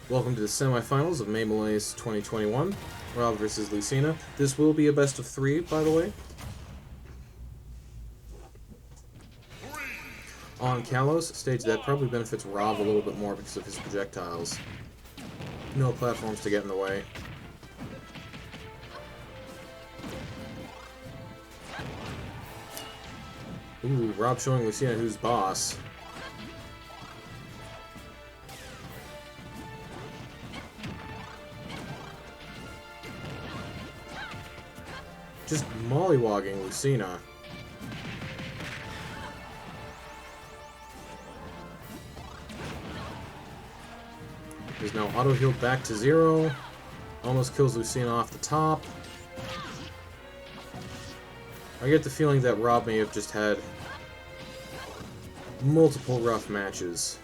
Welcome to the Semifinals of May Malaise 2021. R.O.B versus Lucina. This will be a best of 3, by the way. On Kalos, a stage that probably benefits R.O.B a little bit more because of his projectiles. No platforms to get in the way. Ooh, R.O.B showing Lucina who's boss. Just mollywogging Lucina. He's now auto-healed back to 0. Almost kills Lucina off the top. I get the feeling that R.O.B may have just had multiple rough matches.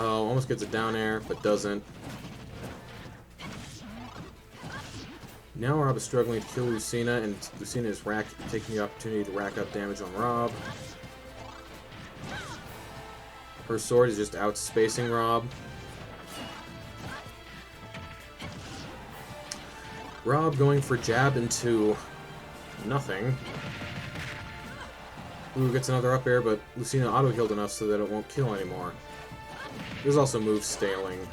Oh, almost gets a down air, but doesn't. Now R.O.B is struggling to kill Lucina, and Lucina is taking the opportunity to rack up damage on R.O.B. Her sword is just outspacing R.O.B. R.O.B going for jab into nothing. Ooh, gets another up air, but Lucina auto-healed enough so that it won't kill anymore. There's also move staling.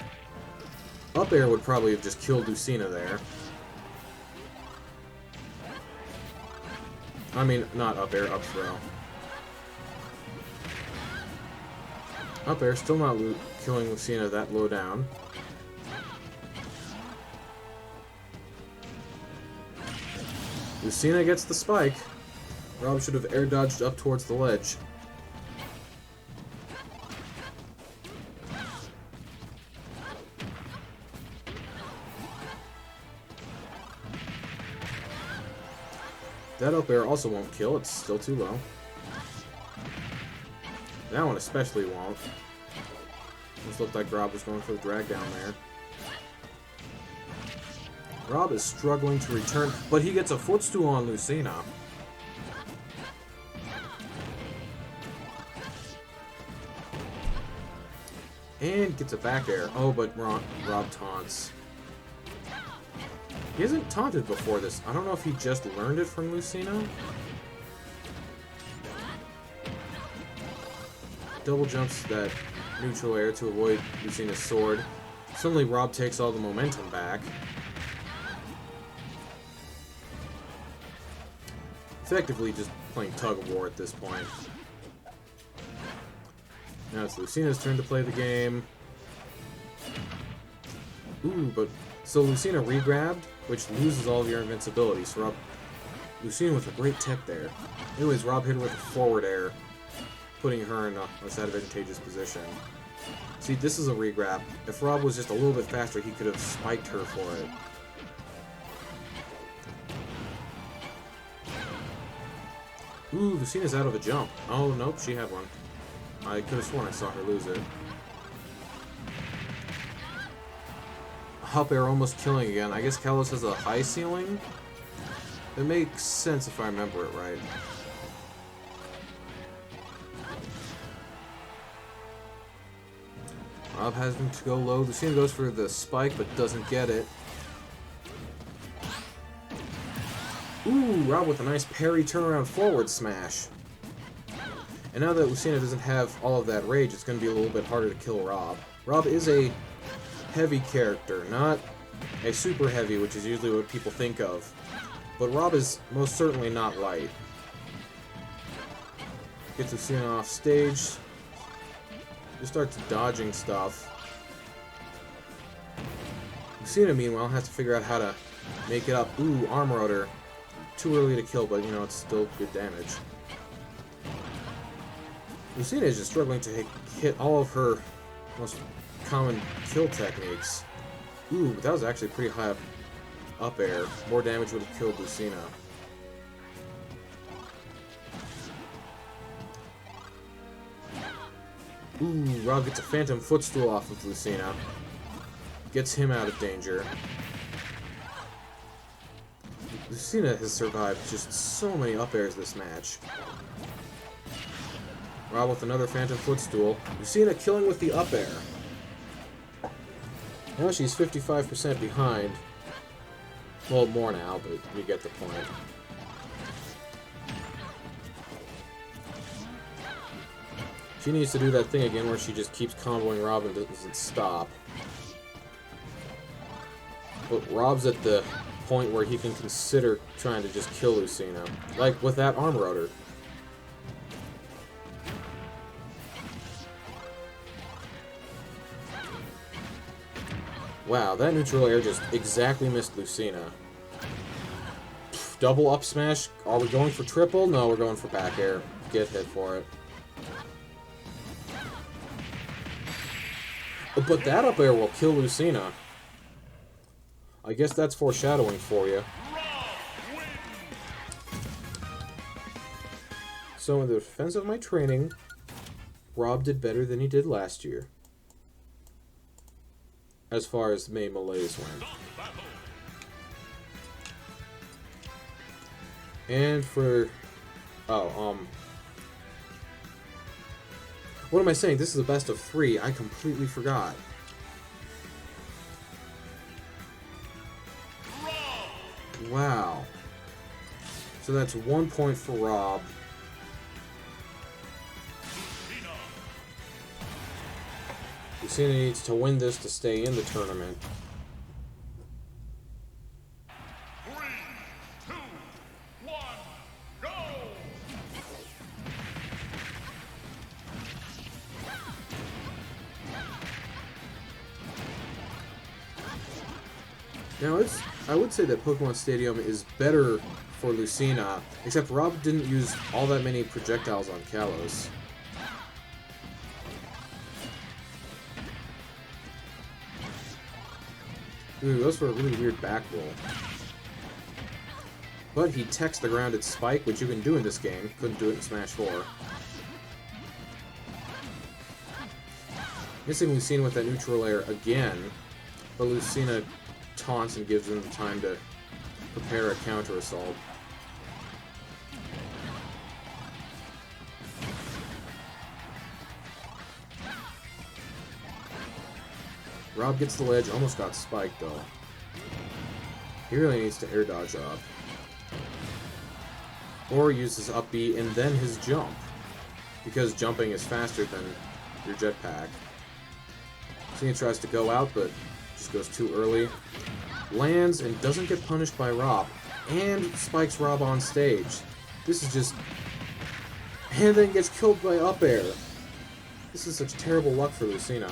Up air would probably have just killed Lucina there. I mean, not up air, up throw. Up air, still not killing Lucina that low down. Lucina gets the spike. R.O.B should have air dodged up towards the ledge. That up air also won't kill, it's still too low. That one especially won't. Just looked like R.O.B was going for the drag down there. R.O.B is struggling to return, but he gets a footstool on Lucina. And gets a back air. Oh, but R.O.B taunts. He hasn't taunted before this. I don't know if he just learned it from Lucina. Double jumps that neutral air to avoid Lucina's sword. Suddenly R.O.B takes all the momentum back. Effectively just playing tug-of-war at this point. Now it's Lucina's turn to play the game. Ooh, but... So Lucina re-grabbed, which loses all of your invincibility. So R.O.B... Lucina with a great tech there. Anyways, R.O.B hit her with a forward air, putting her in a disadvantageous position. See, this is a re-grab. If R.O.B was just a little bit faster, he could have spiked her for it. Ooh, Lucina's out of a jump. Oh, nope, she had one. I could have sworn I saw her lose it. Up air almost killing again. I guess Kalos has a high ceiling? It makes sense if I remember it right. R.O.B has him to go low. Lucina goes for the spike, but doesn't get it. Ooh, R.O.B with a nice parry turnaround forward smash. And now that Lucina doesn't have all of that rage, it's going to be a little bit harder to kill R.O.B. R.O.B is a heavy character, not a super heavy, which is usually what people think of. But R.O.B is most certainly not light. Gets Lucina off stage. Just starts dodging stuff. Lucina, meanwhile, has to figure out how to make it up. Ooh, arm rotor. Too early to kill, but, you know, it's still good damage. Lucina is just struggling to hit all of her most common kill techniques. Ooh, but that was actually pretty high up air. More damage would have killed Lucina. Ooh, R.O.B gets a phantom footstool off of Lucina. Gets him out of danger. Lucina has survived just so many up airs this match. Rob with another Phantom Footstool. Lucina killing with the up air. Now she's 55% behind. Well, more now, but you get the point. She needs to do that thing again where she just keeps comboing Rob and doesn't stop. But Rob's at the point where he can consider trying to just kill Lucina. Like with that arm rotor. Wow, that neutral air just exactly missed Lucina. Double up smash. Are we going for triple? No, we're going for back air. Get hit for it. But that up air will kill Lucina. I guess that's foreshadowing for you. So in the defense of my training, Rob did better than he did last year. As far as May Malaise went. And for... what am I saying? This is a best of 3. I completely forgot. Wow. So that's 1 point for Rob. Lucina needs to win this to stay in the tournament. 3, 2, 1, go! Now, I would say that Pokemon Stadium is better for Lucina, except Rob didn't use all that many projectiles on Kalos. Ooh, those were a really weird back roll. But he techs the grounded spike, which you can do in this game. Couldn't do it in Smash 4. Missing Lucina with that neutral air again, but Lucina taunts and gives him time to prepare a counter assault. Rob gets the ledge, almost got spiked though. He really needs to air dodge up. Or use his up B and then his jump, because jumping is faster than your jetpack. So he tries to go out, but just goes too early. Lands and doesn't get punished by Rob, and spikes Rob on stage. This is just... And then gets killed by up air. This is such terrible luck for Lucina.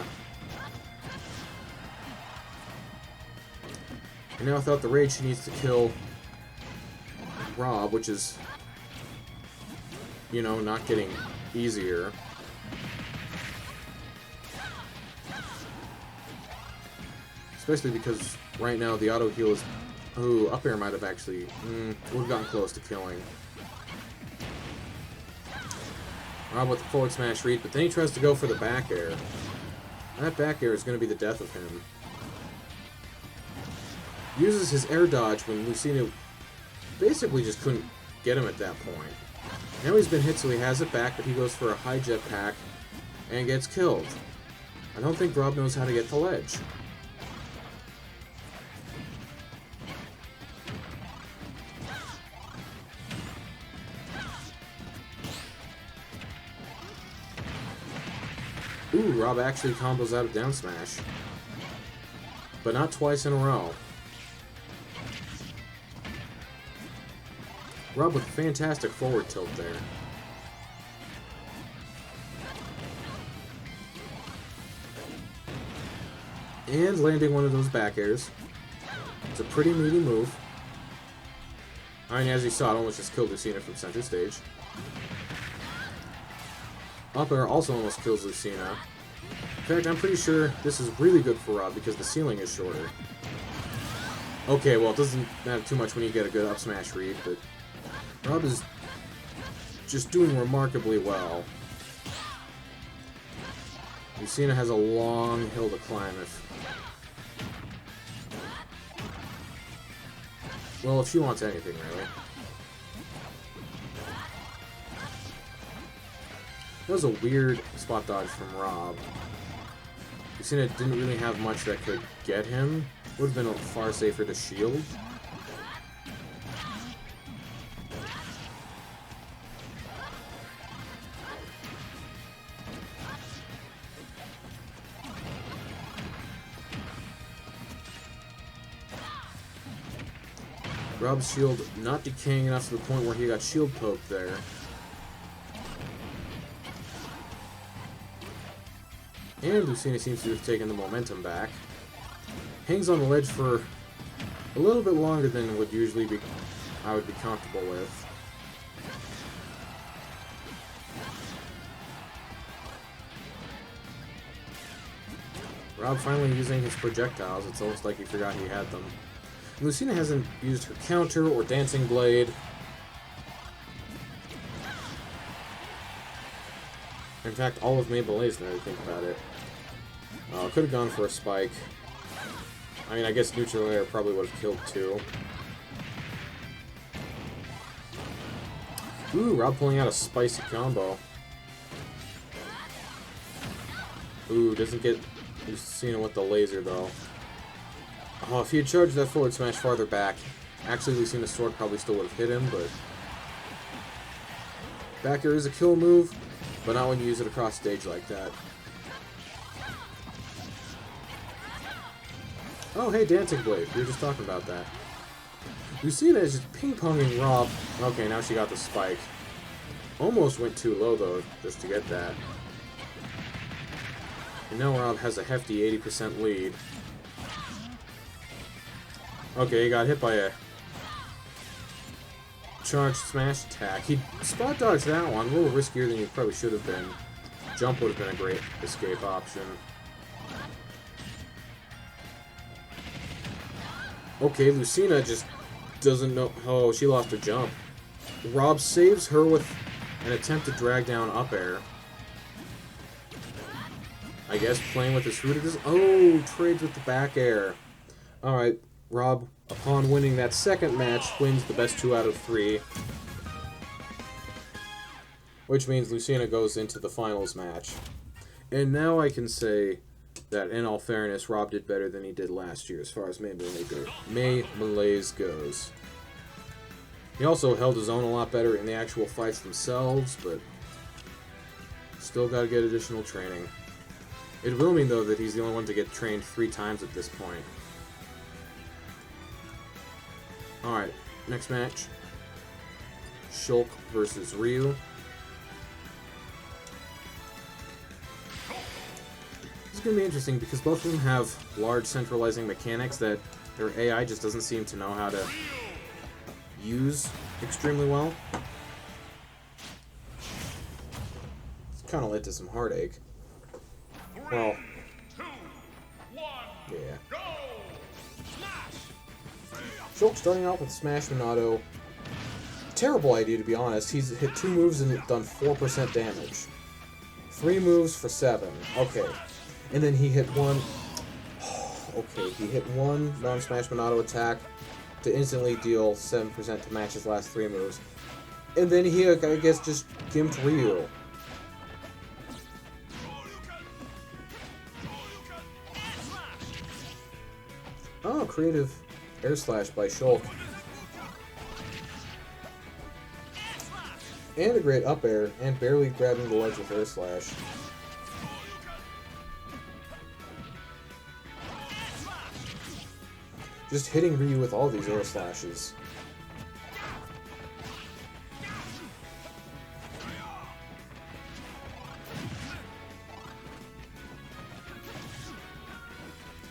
And now without the rage, she needs to kill Rob, which is, you know, not getting easier. Especially because right now the auto heal is... Ooh, up air might have actually... would have gotten close to killing. Rob with the forward smash read, but then he tries to go for the back air. That back air is going to be the death of him. Uses his air dodge when Lucina basically just couldn't get him at that point. Now he's been hit, so he has it back, but he goes for a high jetpack and gets killed. I don't think Rob knows how to get the ledge. Ooh, Rob actually combos out of down smash. But not twice in a row. Rob with a fantastic forward tilt there. And landing one of those back airs. It's a pretty meaty move. I mean, as you saw, it almost just killed Lucina from center stage. Up air also almost kills Lucina. In fact, I'm pretty sure this is really good for Rob because the ceiling is shorter. Okay, well, it doesn't matter too much when you get a good up smash read, but Rob is just doing remarkably well. Lucina has a long hill to climb if Well, if she wants anything, really. That was a weird spot dodge from R.O.B. Lucina didn't really have much that could get him. Would have been far safer to shield. R.O.B's shield not decaying enough to the point where he got shield poked there. And Lucina seems to have taken the momentum back. Hangs on the ledge for a little bit longer than would usually be I would be comfortable with. R.O.B finally using his projectiles. It's almost like he forgot he had them. Lucina hasn't used her counter or dancing blade. In fact, all of May Malaise now that I think about it. Could have gone for a spike. I mean, I guess neutral air probably would have killed too. Ooh, R.O.B pulling out a spicy combo. Ooh, doesn't get Lucina with the laser though. Oh, if he had charged that forward smash farther back, actually Lucina's sword probably still would have hit him, but... Back air is a kill move, but not when you use it across stage like that. Oh, hey, Dancing Blade. We were just talking about that. Lucina is just ping-ponging R.O.B. Okay, now she got the spike. Almost went too low, though, just to get that. And now R.O.B has a hefty 80% lead. Okay, he got hit by a charged smash attack. He spot dodged that one, a little riskier than he probably should have been. Jump would have been a great escape option. Okay, Lucina just doesn't know. Oh, she lost her jump. R.O.B saves her with an attempt to drag down up air. I guess playing with his fruit. Oh, trades with the back air. Alright, R.O.B, upon winning that second match, wins the best 2 out of 3. Which means Lucina goes into the finals match. And now I can say that, in all fairness, R.O.B did better than he did last year as far as May Malaise goes. He also held his own a lot better in the actual fights themselves, but still gotta get additional training. It will mean, though, that he's the only one to get trained 3 times at this point. Alright, next match. Shulk versus Ryu. This is going to be interesting because both of them have large centralizing mechanics that their AI just doesn't seem to know how to use extremely well. It's kind of led to some heartache. Well, 3, 2, 1, yeah. go! Shulk starting out with Smash Minato. Terrible idea, to be honest. He's hit 2 moves and done 4% damage. 3 moves for 7. Okay. And then he hit 1... Okay, he hit 1 non-Smash Minato attack to instantly deal 7% to match his last 3 moves. And then he, I guess, just gimped Ryu. Oh, creative air slash by Shulk. And a great up air, and barely grabbing the ledge with air slash. Just hitting Ryu with all these air slashes.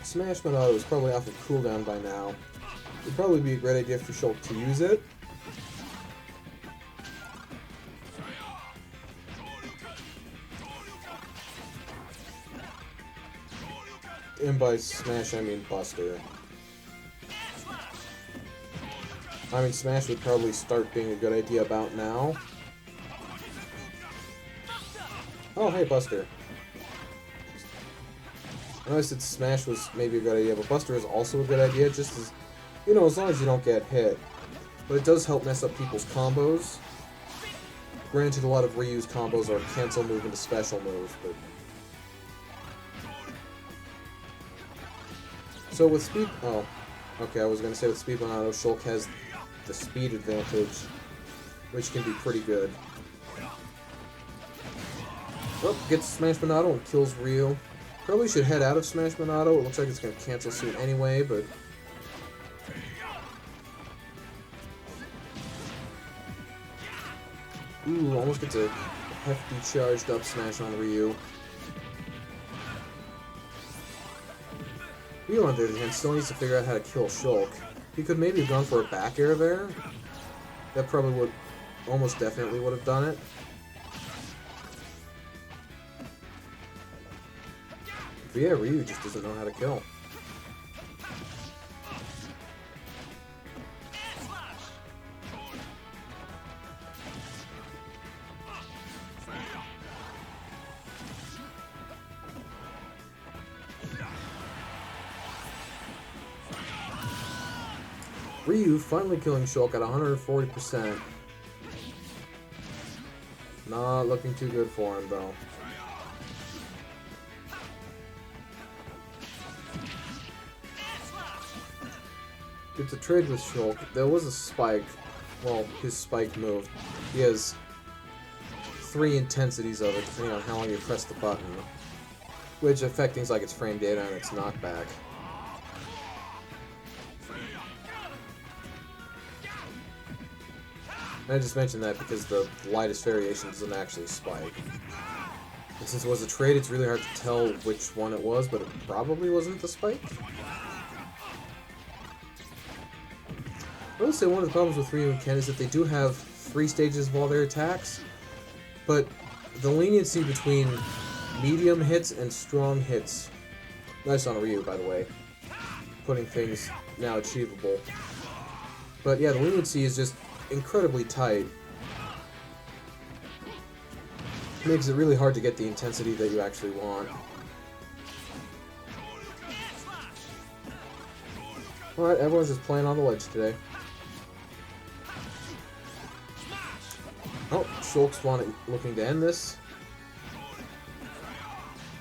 Smash Minato is probably off of cooldown by now. It would probably be a great idea for Shulk to use it. And by Smash, I mean Buster. I mean, Smash would probably start being a good idea about now. Oh, hey, Buster. I noticed that Smash was maybe a good idea, but Buster is also a good idea, just as You know, as long as you don't get hit. But it does help mess up people's combos. Granted, a lot of Ryu's combos are cancel move into special move, but... So with speed... Oh. Okay, I was gonna say with Speed Monado, Shulk has the speed advantage, which can be pretty good. Oh, gets Smash Monado and kills Ryu. Probably should head out of Smash Monado. It looks like it's gonna cancel soon anyway, but... Ooh, almost gets a hefty charged up smash on Ryu. Ryu, on the other hand, still needs to figure out how to kill Shulk. He could maybe have gone for a back air there. That probably would, almost definitely would have done it. But yeah, Ryu just doesn't know how to kill. Ryu finally killing Shulk at 140%. Not looking too good for him, though. Gets a trade with Shulk. There was a spike. Well, his spike move. He has 3 intensities of it, depending on how long you press the button, which affect things like its frame data and its knockback. I just mentioned that because the lightest variation doesn't actually spike. And since it was a trade, it's really hard to tell which one it was, but it probably wasn't the spike. I will say one of the problems with Ryu and Ken is that they do have 3 stages of all their attacks, but the leniency between medium hits and strong hits... Nice on Ryu, by the way. Putting things now achievable. But yeah, the leniency is just incredibly tight. It makes it really hard to get the intensity that you actually want. Alright, everyone's just playing on the ledge today. Oh, Shulk's looking to end this.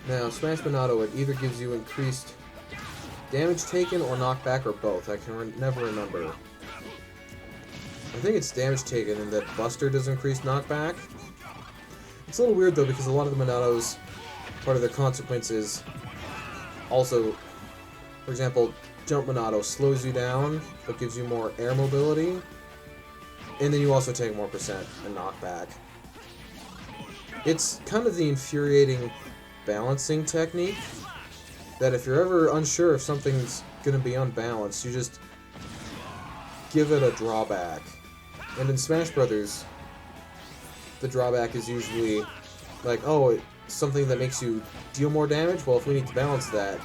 Now, Smash Monado, it either gives you increased damage taken or knockback or both. I can never remember. I think it's damage taken and that Buster does increase knockback. It's a little weird though because a lot of the Monados, part of their consequences, also, for example, Jump Monado slows you down but gives you more air mobility, and then you also take more percent in knockback. It's kind of the infuriating balancing technique that if you're ever unsure if something's going to be unbalanced, you just give it a drawback. And in Smash Brothers, the drawback is usually like, oh, it's something that makes you deal more damage? Well, if we need to balance that,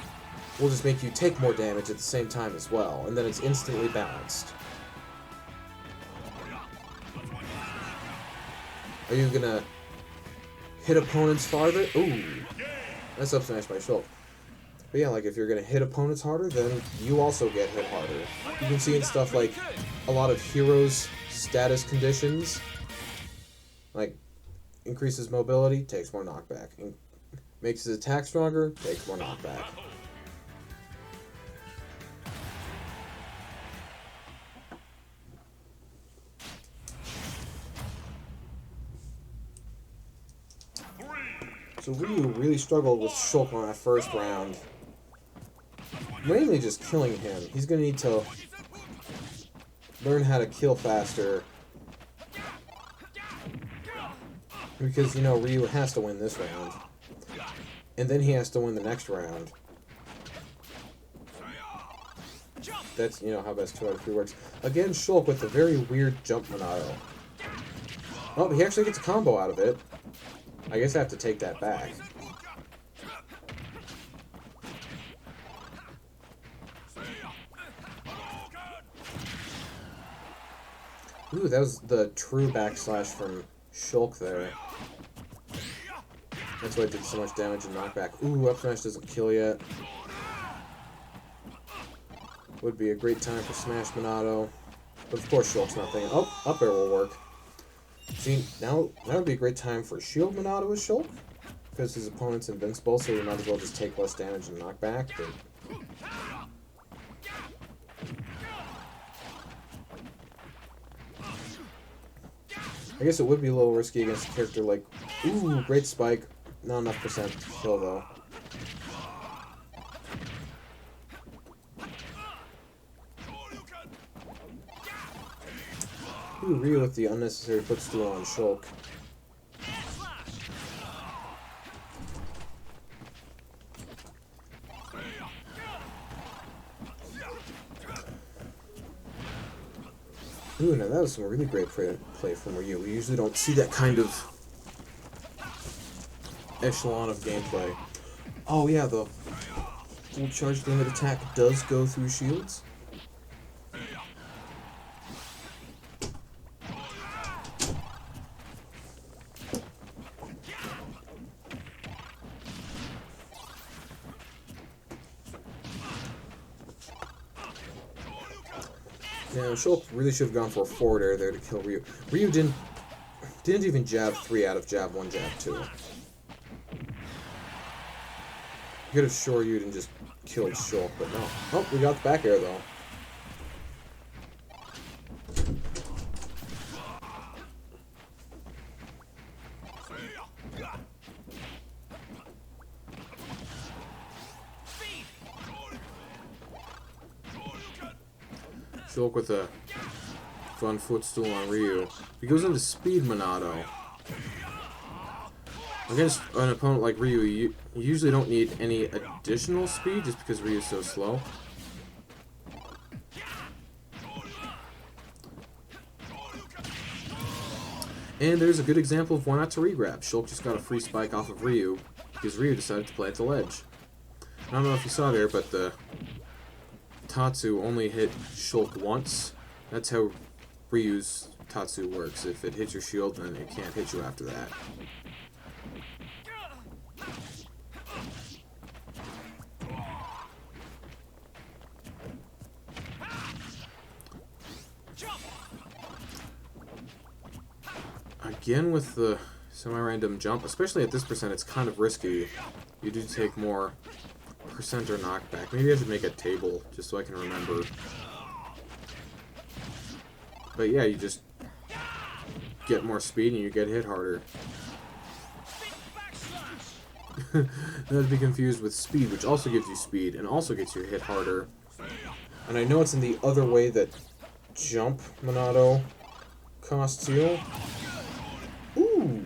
we'll just make you take more damage at the same time as well, and then it's instantly balanced. Are you gonna hit opponents farther? Ooh, that's up smash by Shulk. But yeah, like if you're gonna hit opponents harder, then you also get hit harder. You can see in stuff like a lot of heroes' status conditions, like increases mobility, takes more knockback. Makes his attack stronger, takes more knockback. So Ryu really struggled with Shulk on that first round. Mainly just killing him. He's going to need to learn how to kill faster. Because, you know, Ryu has to win this round. And then he has to win the next round. That's, you know, how best 2 out of 3 works. Again, Shulk with a very weird jump Monado. Oh, he actually gets a combo out of it. I guess I have to take that back. Ooh, that was the true backslash from Shulk there. That's why it did so much damage and knockback. Ooh, up smash doesn't kill yet. Would be a great time for Smash Minato. But of course Shulk's not thinking, oh, up air will work. See, now that would be a great time for Shield Minato with Shulk. Because his opponent's invincible, so he might as well just take less damage and knock back. But I guess it would be a little risky against a character like... Ooh, great spike. Not enough percent to kill, though. Ooh, Ryu with the unnecessary footstool on Shulk. Ooh, now that was some really great play from Ryu. We usually don't see that kind of echelon of gameplay. Oh yeah, the full charge limit attack does go through shields. Now, Shulk really should have gone for a forward air there to kill Ryu. Ryu didn't even jab 3 out of jab 1, jab 2. You could have Shoryu'd and just killed Shulk, but no. Oh, we got the back air though. Shulk with a fun footstool on Ryu. He goes into speed Minato. Against an opponent like Ryu, you usually don't need any additional speed just because Ryu's so slow. And there's a good example of why not to regrab. Shulk just got a free spike off of Ryu because Ryu decided to play at the ledge. I don't know if you saw there, but the Tatsu only hit Shulk once. That's how Ryu's Tatsu works. If it hits your shield, then it can't hit you after that. Again with the semi-random jump, especially at this percent, it's kind of risky. You do take more percent or knockback. Maybe I should make a table just so I can remember. But yeah, you just get more speed and you get hit harder. Not to be confused with speed, which also gives you speed and also gets you hit harder. And I know it's in the other way that jump Minato costs you. Ooh,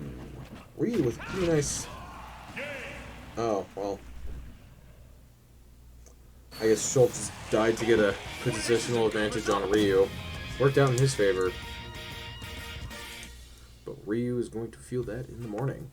Ryu with pretty nice. Oh, well. I guess Shulk just died to get a positional advantage on Ryu. Worked out in his favor. But Ryu is going to feel that in the morning.